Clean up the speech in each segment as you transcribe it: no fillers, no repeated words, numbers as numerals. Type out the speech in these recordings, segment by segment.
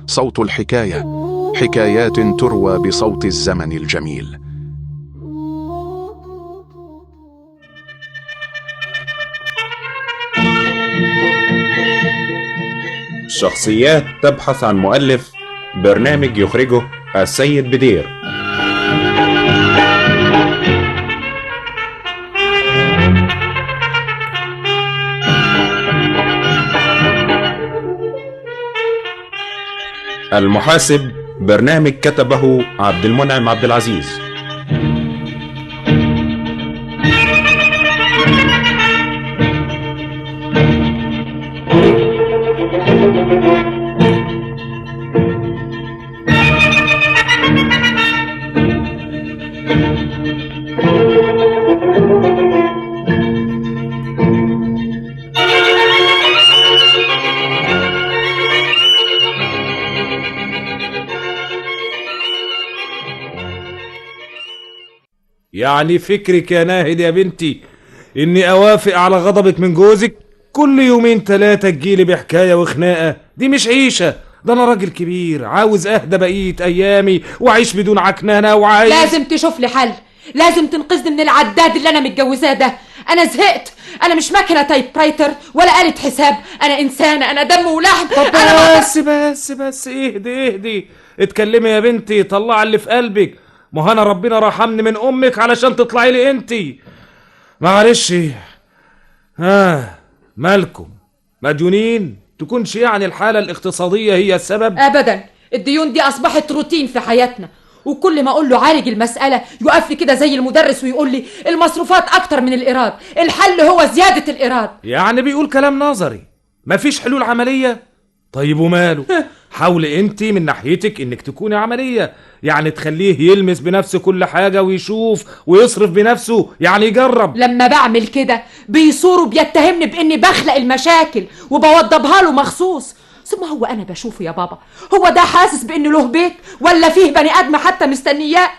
صوت الحكاية، حكايات تروى بصوت الزمن الجميل. شخصيات تبحث عن مؤلف، برنامج يخرجه السيد بدير. المحاسب، برنامج كتبه عبد المنعم عبد العزيز. يعني فكرك يا ناهد يا بنتي اني اوافق على غضبك من جوزك؟ كل يومين 3 تجيلي بحكاية وخناقة، دي مش عيشة. ده انا راجل كبير عاوز اهدى بقية ايامي واعيش بدون عكنانة وعايز. لازم تشوف لي حل، لازم تنقذني من العداد اللي انا متجوزاه ده. انا زهقت، انا مش ماكينة تايب رايتر ولا آلة حساب، انا انسانة، انا دم ولحم. طب بس اهدي اتكلمي يا بنتي، طلع اللي في قلبك. ما انا ربنا رحمني من امك علشان تطلعي لي انتي. معلش، مالكم مديونين؟ تكونش يعني الحالة الاقتصادية هي السبب؟ ابدا، الديون دي اصبحت روتين في حياتنا، وكل ما اقول له عالج المسألة يقف لي كده زي المدرس ويقول لي المصروفات اكتر من الايراد، الحل هو زيادة الايراد. يعني بيقول كلام نظري، مفيش حلول عملية؟ طيب وماله؟ حاولي انت من ناحيتك انك تكوني عملية، يعني تخليه يلمس بنفسه كل حاجة ويشوف ويصرف بنفسه، يعني يجرب. لما بعمل كده بيصور وبيتهمني باني بخلق المشاكل وبوضبها له مخصوص. ثم هو انا بشوفه يا بابا، هو ده حاسس بانه له بيت ولا فيه بني ادم حتى مستنياه؟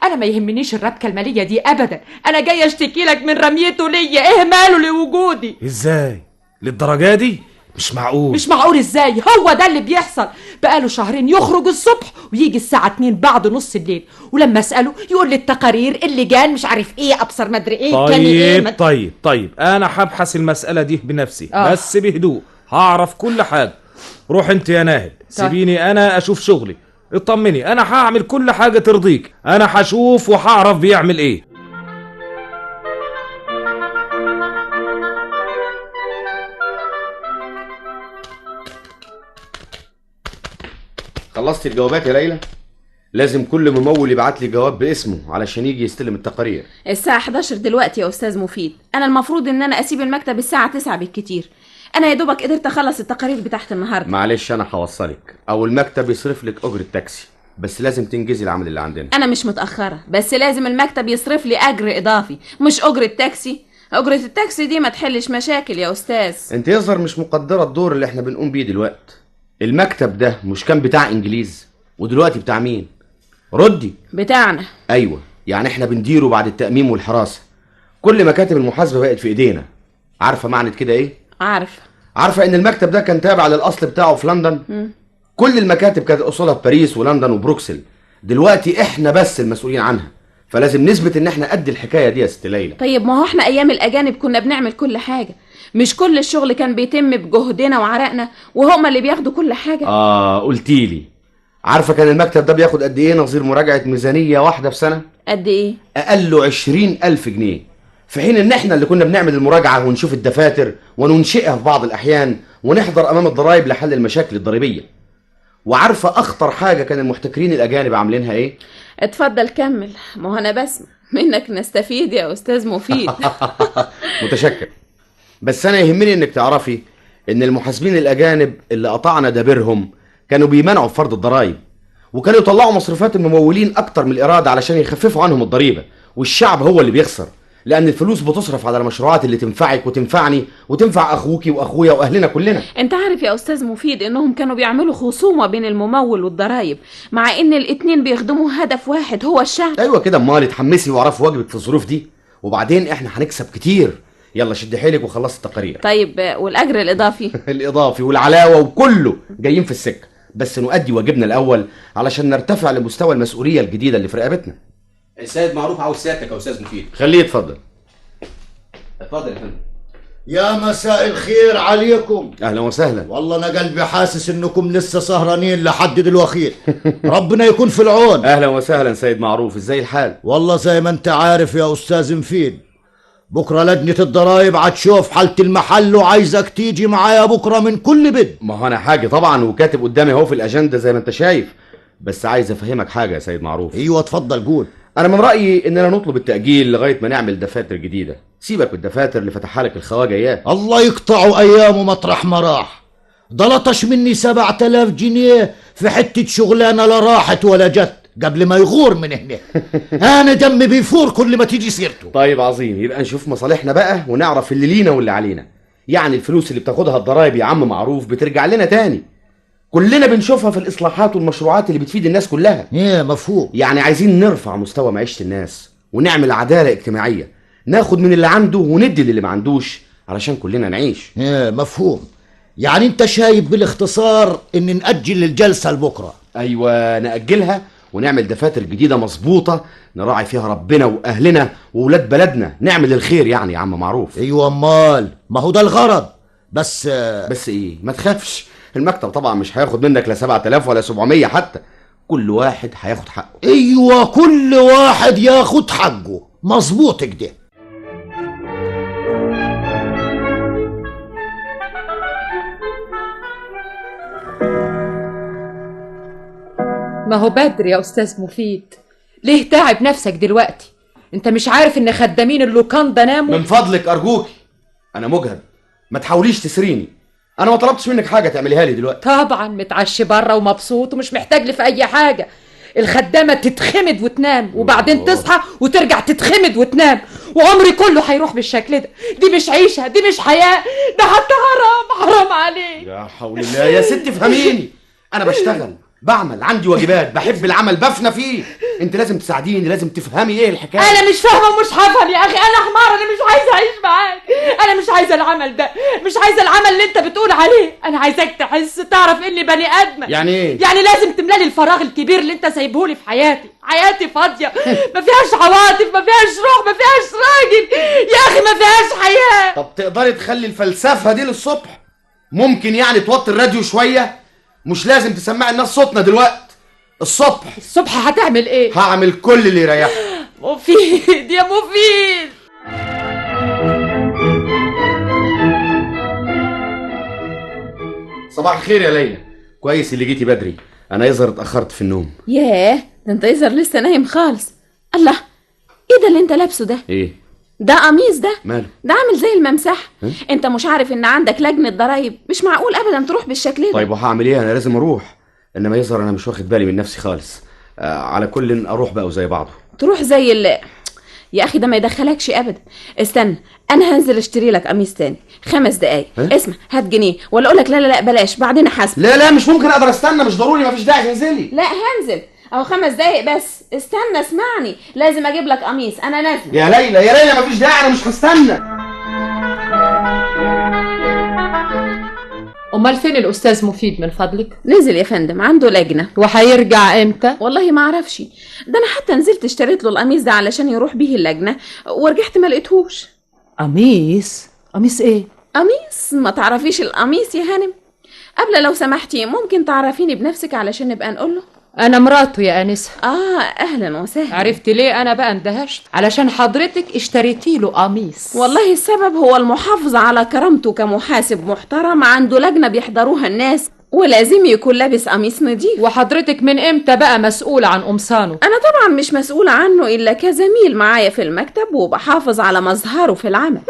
انا ما يهمنيش الربكة المالية دي ابدا، انا جاي اشتكي لك من رميته ليا، اهماله لوجودي. ازاي للدرجة دي؟ مش معقول ازاي؟ هو ده اللي بيحصل. بقاله شهرين يخرج الصبح ويجي الساعة 2 بعد نص الليل، ولما اسأله يقول لي التقارير اللجان مش عارف ايه ابصر مدري ايه. طيب انا هبحث المسألة دي بنفسي. بس بهدوء، هعرف كل حاجة. روح انت يا ناهد، سيبيني انا اشوف شغلي. اطمني، انا هعمل كل حاجة ترضيك، انا هشوف وهعرف بيعمل ايه. خلصت الجوابات يا ليلى؟ لازم كل ممول يبعت لي جواب باسمه علشان يجي يستلم التقارير. الساعة 11 دلوقتي يا أستاذ مفيد، أنا المفروض إن أنا أسيب المكتب الساعة 9 بالكتير. أنا يا دوبك قدرت أخلص التقارير بتاعت النهاردة. معلش أنا هوصلك، أو المكتب يصرف لك أجر التاكسي، بس لازم تنجزي العمل اللي عندنا. أنا مش متأخرة، بس لازم المكتب يصرف لي أجر إضافي مش أجر التاكسي. أجرة التاكسي دي ما تحلش مشاكل يا أستاذ. أنت يظهر مش مقدرة الدور اللي احنا بنقوم بيه دلوقتي. المكتب ده مش كان بتاع إنجليز، ودلوقتي بتاع مين؟ ردي. بتاعنا. أيوة، يعني احنا بنديره بعد التأميم والحراسة. كل مكاتب المحاسبة بقت في إيدينا. عارفة معنى كده إيه؟ عارفة إن المكتب ده كان تابع للأصل بتاعه في لندن؟ كل المكاتب كانت أصولها في باريس ولندن وبروكسل. دلوقتي احنا بس المسؤولين عنها، فلازم نثبت إن احنا قد الحكاية دي يا ست ليلى. طيب ما هو احنا أيام الأجانب كنا بنعمل كل حاجة، مش كل الشغل كان بيتم بجهدنا وعرقنا وهم اللي بياخدوا كل حاجة. قلتيلي. عارفة كان المكتب ده بياخد قد ايه نظير مراجعة ميزانية واحدة في سنة؟ قد ايه؟ أقله 20,000 جنيه، في حين ان احنا اللي كنا بنعمل المراجعة ونشوف الدفاتر وننشئها في بعض الأحيان ونحضر أمام الضرائب لحل المشاكل الضريبية. وعارفة أخطر حاجة كان المحتكرين الأجانب عاملينها ايه؟ اتفضل كمل، ما هو أنا بسمع منك نستفيد يا أستاذ مفيد. متشكر. بس أنا يهمني إنك تعرفي إن المحاسبين الأجانب اللي قطعنا دابرهم كانوا بيمنعوا فرض الضرائب، وكانوا يطلعوا مصروفات الممولين أكتر من الإيراد علشان يخففوا عنهم الضريبة، والشعب هو اللي بيخسر، لأن الفلوس بتصرف على المشروعات اللي تنفعك وتنفعني وتنفع أخوكي وأخويا وأهلنا كلنا. أنت عارف يا أستاذ مفيد إنهم كانوا بيعملوا خصومة بين الممول والضرائب، مع إن الاتنين بيخدموا هدف واحد هو الشعب. أيوة كده، أمال اتحمسي واعرفي واجبك في الظروف دي، وبعدين إحنا هنكسب كتير. يلا شد حيلك وخلص التقارير. طيب والأجر الإضافي؟ الإضافي والعلاوة وكله جايين في السكة، بس نؤدي واجبنا الاول علشان نرتفع لمستوى المسؤوليه الجديده اللي في رقبتنا. السيد معروف عاوز سيادتك يا استاذ مفيد. خليه يتفضل. اتفضل يا فندم. يا مساء الخير عليكم. اهلا وسهلا. والله انا قلبي حاسس انكم لسه سهرانين لحد دلوقتي. ربنا يكون في العون. اهلا وسهلا سيد معروف، ازاي الحال؟ والله زي ما انت عارف يا استاذ مفيد، بكره لجنه الضرايب هتشوف حاله المحل وعايزك تيجي معايا بكره من كل بد. ما هو انا حاجه طبعا وكاتب قدامي اهو في الاجنده زي ما انت شايف، بس عايز افهمك حاجه يا سيد معروف. ايوه اتفضل قول. انا من رايي اننا نطلب التاجيل لغايه ما نعمل دفاتر جديده. سيبك من الدفاتر اللي فتحها لك الخواجه اياه. الله يقطعوا ايامه مطرح ما راح. ده لطش مني 7000 جنيه في حته شغلانه لا راحت ولا جت قبل ما يغور من هنا. انا دمي بيفور كل ما تيجي سيرته. طيب عظيم، يبقى نشوف مصالحنا بقى ونعرف اللي لينا واللي علينا. يعني الفلوس اللي بتاخدها الضرايب يا عم معروف بترجع لنا تاني، كلنا بنشوفها في الاصلاحات والمشروعات اللي بتفيد الناس كلها. ايه مفهوم. يعني عايزين نرفع مستوى معيشه الناس ونعمل عداله اجتماعيه، ناخد من اللي عنده وندي للي ما عندوش علشان كلنا نعيش. ايه مفهوم. يعني انت شايف بالاختصار ان نأجل الجلسه لبكره؟ ايوه نأجلها ونعمل دفاتر جديده مظبوطه نراعي فيها ربنا واهلنا وولاد بلدنا، نعمل الخير يعني يا عم معروف. ايوه امال ما هو ده الغرض. بس ايه؟ ما تخافش، المكتب طبعا مش هياخد منك لا 7000 ولا 700 حتى، كل واحد هياخد حقه. ايوه كل واحد ياخد حقه، مظبوط كده. ما هو بدري يا أستاذ مفيد، ليه تعب نفسك دلوقتي؟ انت مش عارف ان خدامين اللوكاندا ناموا؟ من فضلك أرجوكي، أنا مجهد، ما تحاوليش تسريني. أنا ما طلبتش منك حاجة تعمليها لي دلوقتي. طبعا متعشي بره ومبسوط ومش محتاج لي في أي حاجة. الخدامة تتخمد وتنام وبعدين تصحى وترجع تتخمد وتنام، وعمري كله هيروح بالشكل ده. دي مش عيشة، دي مش حياة، ده حتى حرام عليك. يا حول الله يا ستي فهميني، أنا بشتغل بعمل، عندي واجبات، بحب العمل، بفنى فيه. انت لازم تساعديني، لازم تفهمي ايه الحكايه. انا مش فاهمه ومش هفهم يا اخي، انا حمار، انا مش عايزه اعيش معاك، انا مش عايزه العمل ده، مش عايزه العمل اللي انت بتقول عليه. انا عايزاك تحس تعرف اني بني ادمه. يعني ايه؟ يعني لازم تملالي الفراغ الكبير اللي انت سايبهولي في حياتي. حياتي فاضيه، ما فيهاش عواطف، ما فيهاش روح، ما فيهاش راجل يا اخي، ما فيهاش حياه. طب تقدري تخلي الفلسفه دي للصبح؟ ممكن يعني توطي الراديو شويه؟ مش لازم تسمعي الناس صوتنا دلوقتي. الصبح هتعمل ايه؟ هعمل كل اللي يريحك. مفيد يا مفيد. صباح الخير يا ليلى، كويس اللي جيتي بدري، انا يظهر اتاخرت في النوم. ياه، ده انت يظهر لسه نايم خالص. الله، ايه ده اللي انت لابسه ده؟ ايه ده قميص ده؟ ماله؟ ده عامل زي الممسح. انت مش عارف ان عندك لجنه ضرايب؟ مش معقول ابدا تروح بالشكل ده. طيب وهعمل ايه؟ انا لازم اروح، انما يظهر انا مش واخد بالي من نفسي خالص. على كل اروح بقى وزي بعضه. تروح زي يا اخي ده ما يدخلكش ابدا. استنى، انا هنزل اشتري لك قميص تاني 5 دقايق. اسمع، هات جنيه ولا اقول لك لا بلاش بعدين احاسب. لا مش ممكن اقدر استنى، مش ضروري، مفيش داعي تنزلي. لا هنزل اهو 5 دقايق بس. استنى اسمعني، لازم اجيب لك قميص، انا نازله. يا ليلى مفيش داعي، انا مش هستنى. امال فين الاستاذ مفيد من فضلك؟ نزل يا فندم، عنده لجنه. وهيرجع امتى؟ والله ما اعرفش، ده انا حتى نزلت اشتريت له القميص ده علشان يروح بيه اللجنه ورجعت ما لقيتهوش. قميص ايه؟ قميص؟ ما تعرفيش القميص يا هانم؟ قبل لو سمحتي ممكن تعرفيني بنفسك علشان نبقى نقول له. انا مراته يا انسه. اهلا وسهلا. عرفتي ليه انا بقى اندهشت؟ علشان حضرتك اشتريتي له قميص. والله السبب هو المحافظه على كرامته كمحاسب محترم، عنده لجنه بيحضروها الناس ولازم يكون لابس قميص نضيف. وحضرتك من امتى بقى مسؤوله عن قمصانه؟ انا طبعا مش مسؤوله عنه الا كزميل معايا في المكتب، وبحافظ على مظهره في العمل.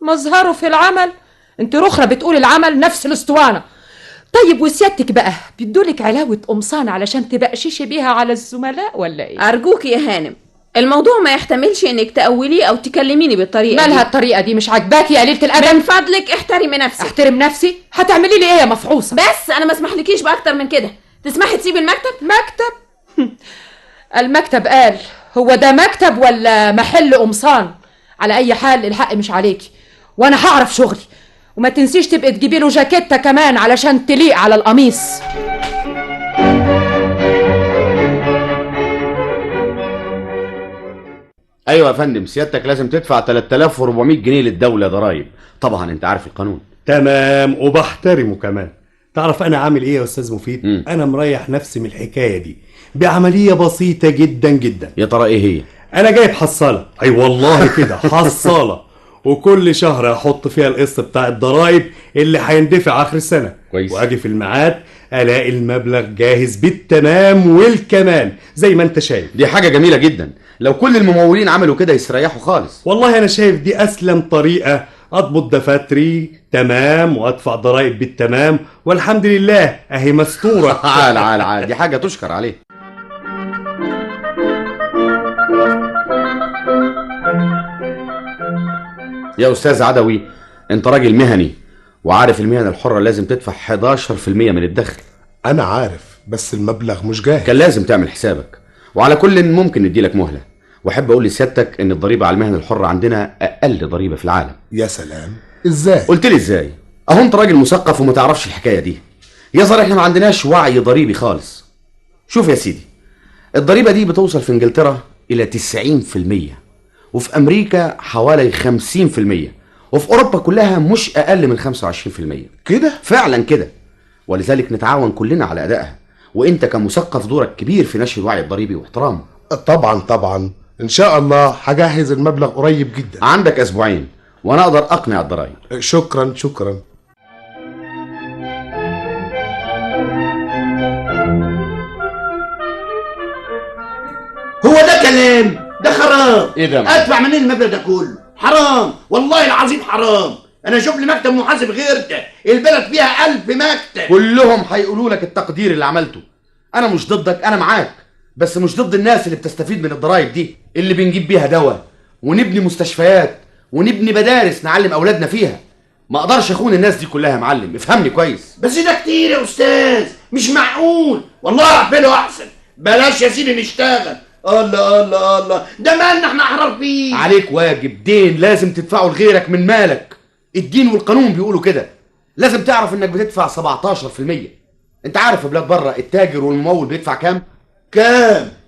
مظهره في العمل؟ انت رخرة بتقول العمل نفس الاسطوانه. طيب وسيادتك بقى بيدولك علاوة قمصان علشان تبقشيشي بيها على الزملاء ولا ايه؟ ارجوك يا هانم، الموضوع ما يحتملش انك تقوليه او تكلميني بالطريقه مالها دي؟ الطريقه دي مش عاجباكي يا قليله الادب؟ من فضلك احترمي نفسك. احترم نفسي؟ هتعملي لي ايه يا مفعوصه؟ بس انا ما اسمحلكيش باكتر من كده. تسمحي تسيبي المكتب؟ مكتب؟ المكتب قال هو ده مكتب ولا محل قمصان؟ على اي حال الحق مش عليكي، وانا هعرف شغلي. وما تنسيش تبقي تجيبي له جاكيته كمان علشان تليق على القميص. ايوه يا فندم، سيادتك لازم تدفع 3400 جنيه للدوله ضرايب. طبعا انت عارف القانون. تمام، وبحترمه كمان. تعرف انا عامل ايه يا استاذ مفيد؟ انا مريح نفسي من الحكايه دي بعمليه بسيطه جدا جدا. يا ترى ايه هي؟ انا جايب حصاله، اي والله كده حصاله، وكل شهر احط فيها القسط بتاع الضرايب اللي هيندفع اخر السنه. كويس. واجي في الميعاد الاقي المبلغ جاهز بالتمام والكمال زي ما انت شايف. دي حاجه جميله جدا، لو كل الممولين عملوا كده يستريحوا خالص. والله انا شايف دي اسلم طريقه اضبط دفاتري تمام وادفع ضرايب بالتمام، والحمد لله اهي مستوره. عال دي حاجه تشكر عليه. يا استاذ عدوي، انت راجل مهني وعارف المهن الحره لازم تدفع 11% من الدخل. انا عارف، بس المبلغ مش جاهز. كان لازم تعمل حسابك، وعلى كل ممكن نديلك مهله. واحب اقول لسيادتك ان الضريبه على المهن الحره عندنا اقل ضريبه في العالم. يا سلام، ازاي؟ قلت لي ازاي؟ اهو انت راجل مثقف وما تعرفش الحكايه دي. يظهر احنا ما عندناش وعي ضريبي خالص. شوف يا سيدي، الضريبه دي بتوصل في انجلترا الى 90%، وفي امريكا حوالي 50%، وفي اوروبا كلها مش اقل من 25%. كده؟ فعلا كده، ولذلك نتعاون كلنا على ادائها، وانت كمثقف دورك كبير في نشر الوعي الضريبي واحترامه. طبعا ان شاء الله هجهز المبلغ قريب جدا. عندك اسبوعين وانا اقدر اقنع الضرايب. شكرا. هو ده كلام؟ ده حرام. ايه ده؟ ادفع منين المبلغ ده كله؟ حرام، والله العظيم حرام. انا اشوف لي مكتب محاسب غير ده، البلد فيها 1000 مكتب. كلهم هيقولوا لك التقدير اللي عملته. انا مش ضدك، انا معاك، بس مش ضد الناس اللي بتستفيد من الضرايب دي، اللي بنجيب بيها دواء ونبني مستشفيات ونبني مدارس نعلم اولادنا فيها. ما اقدرش اخون الناس دي كلها يا معلم، افهمني كويس. بس ده كتير يا استاذ، مش معقول. والله اعمله احسن، بلاش يا سيدي نشتغل. الله، ده مالنا احنا احرار فيه. عليك واجب دين لازم تدفعه لغيرك من مالك. الدين والقانون بيقولوا كده. لازم تعرف انك بتدفع 17%. انت عارف في بلاد بره التاجر والممول بيدفع كام؟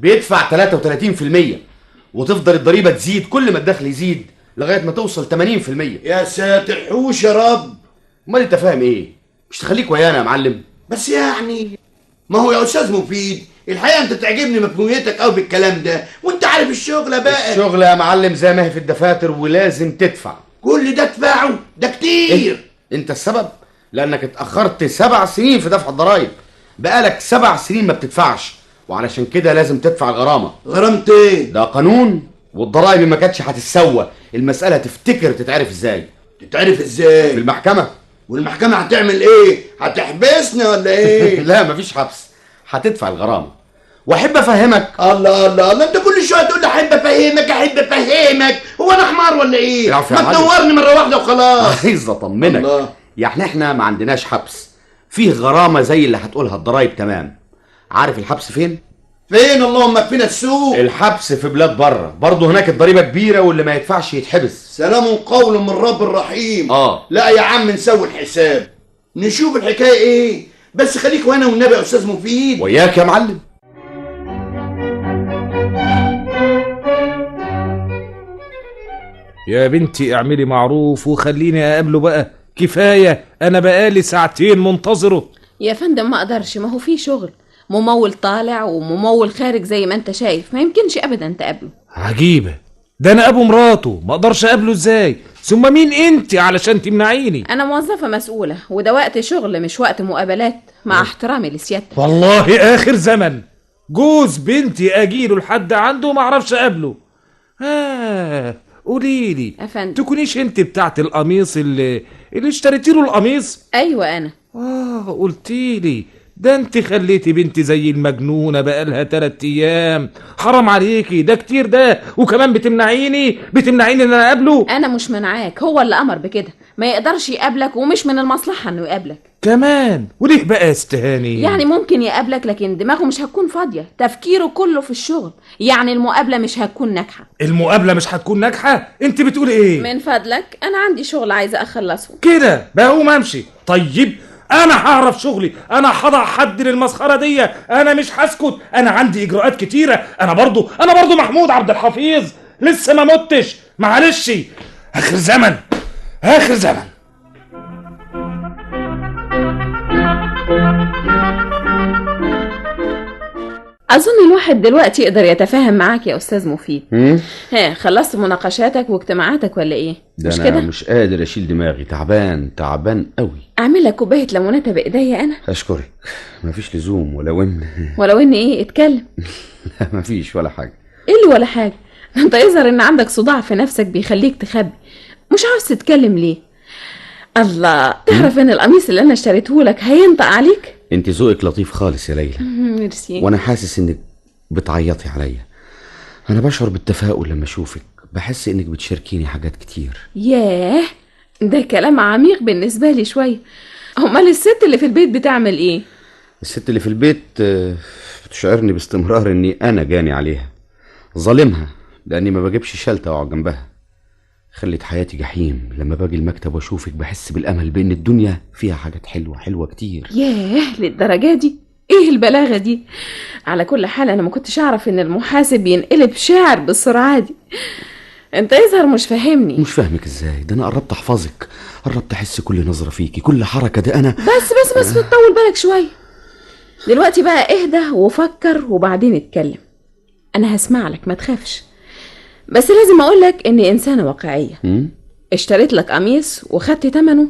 بيدفع 33%، وتفضل الضريبه تزيد كل ما الدخل يزيد لغايه ما توصل 80%. يا ساتر حوش يا رب. امال انت فاهم ايه؟ مش تخليك ويانا يا معلم؟ بس يعني ما هو يا استاذ مفيد، الحقيقه انت تعجبني مفهوميتك قوي بالكلام ده، وانت عارف الشغله بقى. الشغله يا معلم زي ما هي في الدفاتر، ولازم تدفع. كل ده ادفعه؟ ده كتير. إيه؟ انت السبب، لانك اتاخرت 7 سنين في دفع الضرايب. بقالك 7 سنين ما بتدفعش، وعلشان كده لازم تدفع الغرامه. غرامة ايه؟ ده قانون، والضرايب ما كانتش هتتسوى. المساله تفتكر تتعرف ازاي؟ تتعرف ازاي؟ في المحكمه. والمحكمه هتعمل ايه؟ هتحبسنا ولا ايه؟ لا مفيش حبس، هتدفع الغرامه. واحب افهمك. الله، انت كل شويه تقول لي احب افهمك. هو انا حمار ولا ايه؟ ما تنورني مره واحده وخلاص. عايز اطمنك. يعني احنا ما عندناش حبس، فيه غرامه زي اللي هتقولها الضرايب. تمام. عارف الحبس فين؟ اللهم اكفينا السوء. الحبس في بلاد بره، برضه هناك الضريبه كبيره واللي ما يدفعش يتحبس. سلام قول من رب الرحيم. اه لا يا عم نسوي الحساب، نشوف الحكايه ايه. بس خليك وانا والنبي يا استاذ مفيد. وياك يا معلم. يا بنتي اعملي معروف وخليني اقابله بقى، كفايه انا بقالي ساعتين منتظره. يا فندم ما اقدرش، ما هو في شغل، ممول طالع وممول خارج زي ما انت شايف، ما يمكنش ابدا تقابله. عجيبه، ده انا ابو مراته، ما اقدرش اقابله ازاي؟ ثم مين انت علشان تمنعيني؟ انا موظفه مسؤوله، وده وقت شغل مش وقت مقابلات، مع احترامي لسيادتك. والله اخر زمن جوز بنتي اجيله لحد عنده ما اعرفش اقابله. قوليلي افندم، تكونيش انت بتاعت القميص اللي اشتريتي له القميص؟ ايوه انا. قلتيلي ده انت خليتي بنتي زي المجنونه بقالها 3 ايام. حرام عليكي، ده كتير ده، وكمان بتمنعيني ان انا اقابله. انا مش منعاك، هو اللي امر بكده، ما يقدرش يقابلك ومش من المصلحه انه يقابلك كمان. وليه بقى يا استهاني؟ يعني ممكن يقابلك لكن دماغه مش هتكون فاضيه، تفكيره كله في الشغل، يعني المقابله مش هتكون ناجحه. المقابله مش هتكون ناجحه؟ انت بتقول ايه؟ من فضلك انا عندي شغل عايزه اخلصه كده، بقوم امشي. طيب انا هعرف شغلي، انا هضع حد للمسخره دي، انا مش هسكت، انا عندي اجراءات كتيره. انا برضو محمود عبد الحفيظ، لسه ما متش، معلش، اخر زمن اخر زمن. اظن الواحد دلوقتي يقدر يتفاهم معاك يا استاذ مفيد. ها، خلصت مناقشاتك واجتماعاتك ولا ايه؟ ده مش أنا كده؟ مش قادر اشيل دماغي، تعبان قوي. اعمل لك كوبايه ليموناته بايديا انا؟ اشكرك، مفيش لزوم. ولو ان ايه؟ اتكلم. لا مفيش ولا حاجه. ايه اللي ولا حاجه؟ انت يظهر ان عندك صداع في نفسك بيخليك تخبي، مش عاوز تتكلم ليه؟ الله، تعرف ان القميص اللي انا اشتريته لك هينطق عليك؟ انت ذوقك لطيف خالص يا ليلى. ميرسي. وانا حاسس انك بتعيطي عليا. انا بشعر بالتفاؤل لما اشوفك، بحس انك بتشاركيني حاجات كتير. ياه، ده كلام عميق بالنسبه لي شويه. امال الست اللي في البيت بتعمل ايه؟ الست اللي في البيت بتشعرني باستمرار اني انا جاني عليها، ظالمها، لاني ما بجيبش شلته واقعد جنبها. خلت حياتي جحيم. لما باجي المكتب واشوفك بحس بالامل بان الدنيا فيها حاجات حلوه كتير. ياه، للدرجه دي؟ ايه البلاغه دي؟ على كل حال انا ما كنتش اعرف ان المحاسب ينقلب شاعر بالسرعه دي. انت يظهر مش فاهمني. مش فاهمك ازاي؟ ده انا قربت احفظك، قربت احس كل نظره فيكي، كل حركه. ده انا بس تطول بالك شويه. دلوقتي بقى اهدى وفكر وبعدين اتكلم. انا هسمع لك، ما تخافش. بس لازم اقولك اني انسانه واقعيه. اشتريت لك قميص وخدت ثمنه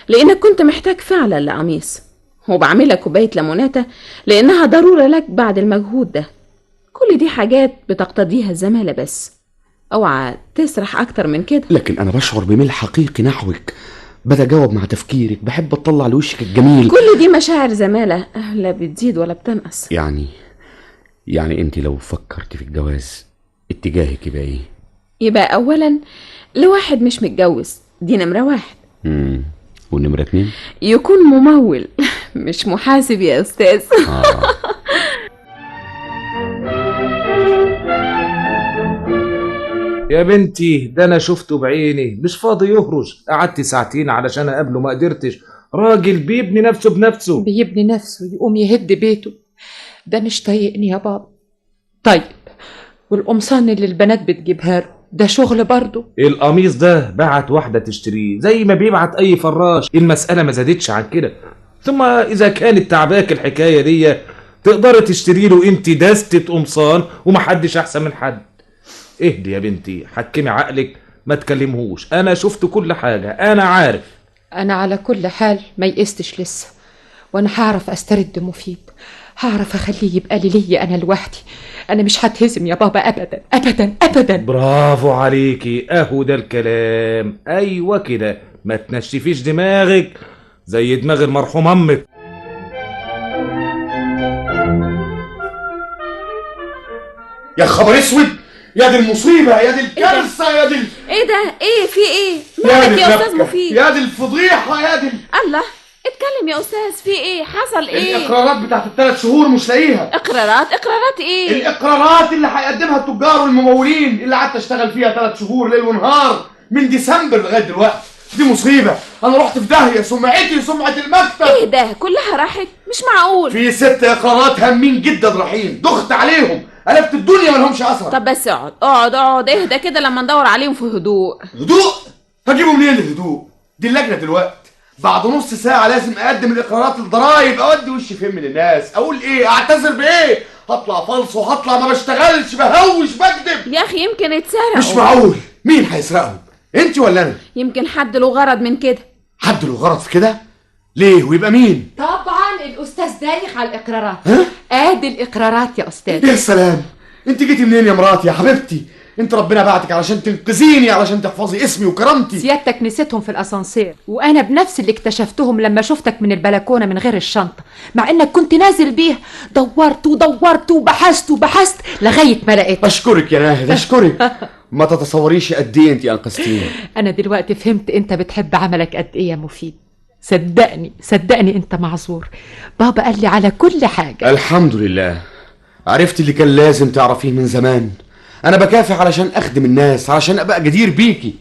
لانك كنت محتاج فعلا لقميص، وبعمل لك كوبايه ليموناته لانها ضروره لك بعد المجهود ده. كل دي حاجات بتقتضيها الزماله، بس اوعى تسرح اكتر من كده. لكن انا بشعر بميل حقيقي نحوك، بدأ اجاوب مع تفكيرك، بحب اطلع لوشك الجميل. كل دي مشاعر زماله، لا بتزيد ولا بتنقص. يعني انت لو فكرت في الجواز اتجاهك يبقى ايه؟ يبقى اولا لواحد مش متجوز، دي نمره 1. والنمره 2 يكون ممول مش محاسب يا استاذ. يا بنتي، ده انا شفته بعيني، مش فاضي يهرج. قعدت ساعتين علشان اقابله، ما قدرتش. راجل بيبني نفسه بنفسه. بيبني نفسه يقوم يهد بيته؟ ده مش طايقني يا بابا. طيب، والقمصان اللي البنات بتجيبها له ده شغل برضه؟ القميص ده بعت واحدة تشتريه زي ما بيبعت اي فراش، المسألة ما زادتش عن كده. ثم اذا كانت تعباك الحكاية دي تقدر تشتري له انت دستة قمصان ومحدش احسن من حد. اهدي يا بنتي، حكمي عقلك، ما تكلمهوش. انا شفت كل حاجة، انا عارف. انا على كل حال ما يئستش لسه، وانا هعرف استرد مفيد، هعرف اخليه يبقى لي انا لوحدي. انا مش هتهزم يا بابا ابدا ابدا ابدا. برافو عليكي، اهو ده الكلام. ايوه كده، ما تنشفيش دماغك زي دماغ المرحوم امك. يا خبر اسود، يا دي المصيبه، يا دي الكارثه، يا دي ايه ده؟ ايه في ايه؟ مالك يا استاذ مفيد؟ يا دي الفضيحه، يا دي الله، اتكلم يا استاذ، في ايه؟ حصل ايه؟ الاقرارات بتاعت ال3 شهور مش لاقيها. اقرارات ايه؟ الاقرارات اللي هيقدمها التجار والممولين اللي قعدت اشتغل فيها 3 شهور ليل ونهار من ديسمبر لغايه دلوقتي. دي مصيبه، انا رحت في داهيه، سمعتي سمعه المكتب. ايه ده؟ كلها راحت؟ مش معقول. في 6 اقرارات هامين جدا رايحين، دخت عليهم، قلبت الدنيا مالهمش اثر. طب بس اقعد اهدى كده لما ندور عليهم في هدوء. هدوء؟ هجيبه منين الهدوء؟ دي اللجنه دلوقتي بعد نص ساعه لازم اقدم الاقرارات للضرايب، اودي وشي فين من الناس، اقول ايه، اعتذر بايه، هطلع فالصو، هطلع ما بشتغلش، بهوش، بكذب. يا اخي يمكن اتسرقوا. مش معقول، مين هيسرقهم؟ انت ولا انا؟ يمكن حد له غرض من كده. حد له غرض في كده؟ ليه ويبقى مين؟ طبعا الاستاذ دايخ على الاقرارات. ادي الاقرارات يا استاذ. يا سلام، انت جيتي منين يا مراتي يا حبيبتي؟ انت ربنا بعتك علشان تنقذيني، علشان تحفظي اسمي وكرامتي. سيادتك نسيتهم في الاسانسير، وانا بنفسي اللي اكتشفتهم لما شفتك من البلكونه من غير الشنطه، مع انك كنت نازل بيها. دورت وبحثت لغايه ما لقيتك. اشكرك يا ناهد، اشكرك. ما تتصوريش قد ايه انت انقذتيني. انا دلوقتي فهمت انت بتحب عملك قد ايه يا مفيد. صدقني انت معذور. بابا قال لي على كل حاجه. الحمد لله، عرفت اللي كان لازم تعرفيه من زمان. انا بكافح علشان اخدم الناس، علشان ابقى جدير بيكي.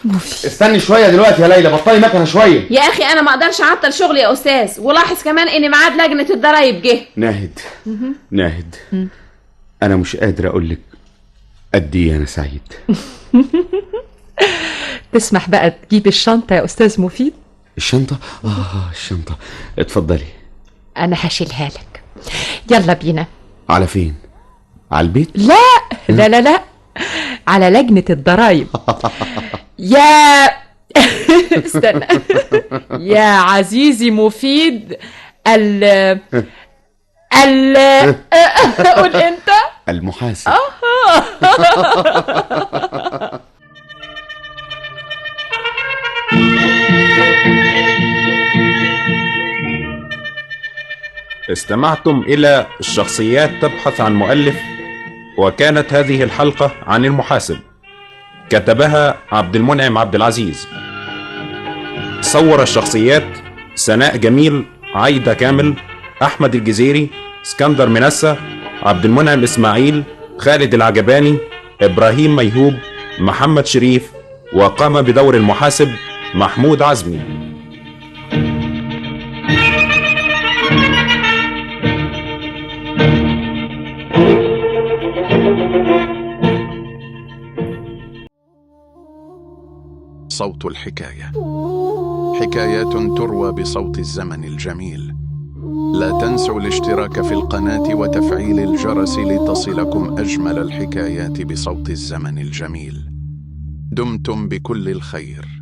مفيد، استني شويه دلوقتي يا ليلى، بطلي مكنه شويه. يا اخي انا ما اقدرش اعطل شغلي يا استاذ، ولاحظ كمان ان ميعاد لجنه الضرايب جه. ناهد، انا مش قادر اقولك قد ايه انا سعيد. تسمح بقى تجيب الشنطة يا أستاذ مفيد؟ الشنطة؟ الشنطة، اتفضلي. أنا هشيلها لك. يلا بينا. على فين؟ على البيت؟ لا لا لا لا، على لجنة الضرايب. يا استنى. يا عزيزي مفيد قول انت. المحاسب. استمعتم إلى الشخصيات تبحث عن مؤلف، وكانت هذه الحلقة عن المحاسب، كتبها عبد المنعم عبد العزيز. صور الشخصيات سناء جميل، عايدة كامل، أحمد الجزيري، اسكندر منسى، عبد المنعم إسماعيل، خالد العجباني، إبراهيم ميهوب، محمد شريف، وقام بدور المحاسب محمود عزمي. صوت الحكاية، حكايات تروى بصوت الزمن الجميل. لا تنسوا الاشتراك في القناة وتفعيل الجرس لتصلكم أجمل الحكايات بصوت الزمن الجميل. دمتم بكل الخير.